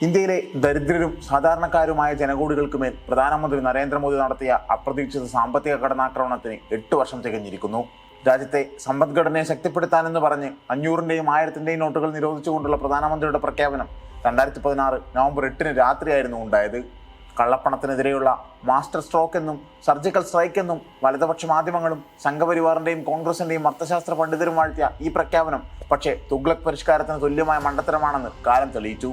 ഇന്ത്യയിലെ ദരിദ്രരും സാധാരണക്കാരുമായ ജനകോടികൾക്കുമേൽ പ്രധാനമന്ത്രി നരേന്ദ്രമോദി നടത്തിയ അപ്രതീക്ഷിത സാമ്പത്തിക കടന്നാക്രമണത്തിന് 8 വർഷം തികഞ്ഞിരിക്കുന്നു. രാജ്യത്തെ സമ്പദ്ഘടനയെ ശക്തിപ്പെടുത്താനെന്ന് പറഞ്ഞ് 500-ന്റെയും 1000-ന്റെയും നോട്ടുകൾ നിരോധിച്ചുകൊണ്ടുള്ള പ്രധാനമന്ത്രിയുടെ പ്രഖ്യാപനം 2016 നവംബർ 8 രാത്രിയായിരുന്നു ഉണ്ടായത്. കള്ളപ്പണത്തിനെതിരെയുള്ള മാസ്റ്റർ സ്ട്രോക്ക് എന്നും സർജിക്കൽ സ്ട്രൈക്ക് എന്നും വലതുപക്ഷ മാധ്യമങ്ങളും സംഘപരിവാറിന്റെയും കോൺഗ്രസിന്റെയും അർത്ഥശാസ്ത്ര പണ്ഡിതരും വാഴ്ത്തിയ ഈ പ്രഖ്യാപനം പക്ഷേ തുഗ്ലക് പരിഷ്കാരത്തിന് തുല്യമായ മണ്ടത്തരമാണെന്ന് കാലം തെളിയിച്ചു.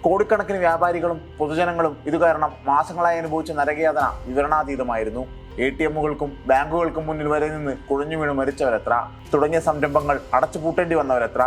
കോടിക്കണക്കിന് വ്യാപാരികളും പൊതുജനങ്ങളും ഇത് കാരണം മാസങ്ങളായി അനുഭവിച്ച നരകയാതന വിവരണാതീതമായിരുന്നു. ATMകൾക്കും ബാങ്കുകൾക്കും മുന്നിൽ വരെ നിന്ന് കുഴഞ്ഞു വീണ് മരിച്ചവരെത്ര, തുടങ്ങിയ സംരംഭങ്ങൾ അടച്ചുപൂട്ടേണ്ടി വന്നവരെത്ര,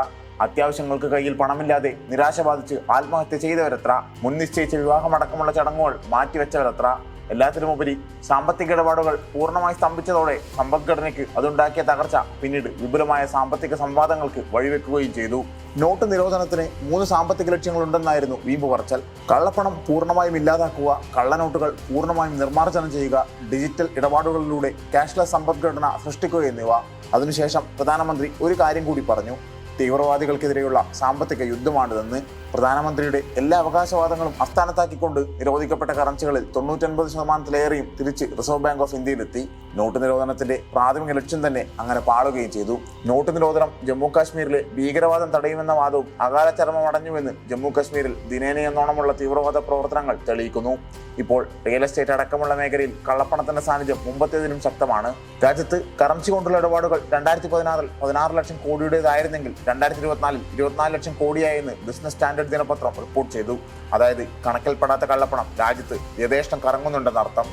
അത്യാവശ്യങ്ങൾക്ക് കയ്യിൽ പണമില്ലാതെ നിരാശ ബാധിച്ച് ആത്മഹത്യ ചെയ്തവരെത്ര, മുൻ നിശ്ചയിച്ച വിവാഹമടക്കമുള്ള ചടങ്ങുകൾ മാറ്റിവെച്ചവരെത്ര. എല്ലാത്തിനുമുപരി സാമ്പത്തിക ഇടപാടുകൾ പൂർണ്ണമായി സ്തംഭിച്ചതോടെ സമ്പദ്ഘടനയ്ക്ക് അതുണ്ടാക്കിയ തകർച്ച പിന്നീട് വിപുലമായ സാമ്പത്തിക സംവാദങ്ങൾക്ക് വഴിവെക്കുകയും ചെയ്തു. നോട്ട് നിരോധനത്തിന് 3 സാമ്പത്തിക ലക്ഷ്യങ്ങളുണ്ടെന്നായിരുന്നു വീമ്പ് പറച്ചൽ. കള്ളപ്പണം പൂർണ്ണമായും ഇല്ലാതാക്കുക, കള്ളനോട്ടുകൾ പൂർണ്ണമായും നിർമ്മാർജ്ജനം ചെയ്യുക, ഡിജിറ്റൽ ഇടപാടുകളിലൂടെ ക്യാഷ്ലെസ് സമ്പദ്ഘടന സൃഷ്ടിക്കുക എന്നിവ. അതിനുശേഷം പ്രധാനമന്ത്രി ഒരു കാര്യം കൂടി പറഞ്ഞു: തീവ്രവാദികൾക്കെതിരെയുള്ള സാമ്പത്തിക യുദ്ധമാണിതെന്ന്. പ്രധാനമന്ത്രിയുടെ എല്ലാ അവകാശവാദങ്ങളും അസ്ഥാനത്താക്കിക്കൊണ്ട് നിരോധിക്കപ്പെട്ട കറൻസികളിൽ 99%-ലേറെയും തിരിച്ച് റിസർവ് ബാങ്ക് ഓഫ് ഇന്ത്യയിലെത്തി. നോട്ട് നിരോധനത്തിന്റെ പ്രാഥമിക ലക്ഷ്യം തന്നെ അങ്ങനെ പാളുകയും ചെയ്തു. നോട്ട് നിരോധനം ജമ്മു കാശ്മീരിലെ ഭീകരവാദം തടയുമെന്ന വാദവും അകാല ചരമമടഞ്ഞുവെന്ന് ജമ്മു കാശ്മീരിൽ ദിനേനയെന്നോണമുള്ള തീവ്രവാദ പ്രവർത്തനങ്ങൾ തെളിയിക്കുന്നു. ഇപ്പോൾ റിയൽ എസ്റ്റേറ്റ് അടക്കമുള്ള മേഖലയിൽ കള്ളപ്പണത്തിന്റെ സാന്നിധ്യം മുമ്പത്തേതിലും ശക്തമാണ്. രാജ്യത്ത് കറൻസി കൊണ്ടുള്ള ഇടപാടുകൾ 2016-ൽ 16 ലക്ഷം കോടിയുടേതായിരുന്നെങ്കിൽ 2024-ൽ 24 ലക്ഷം കോടിയായെന്ന് ബിസിനസ് സ്റ്റാൻഡേർഡ് ദിനപത്രം റിപ്പോർട്ട് ചെയ്തു. അതായത് കണക്കിൽപ്പെടാത്ത കള്ളപ്പണം രാജ്യത്ത് യഥേഷ്ടം കറങ്ങുന്നുണ്ടെന്നർത്ഥം.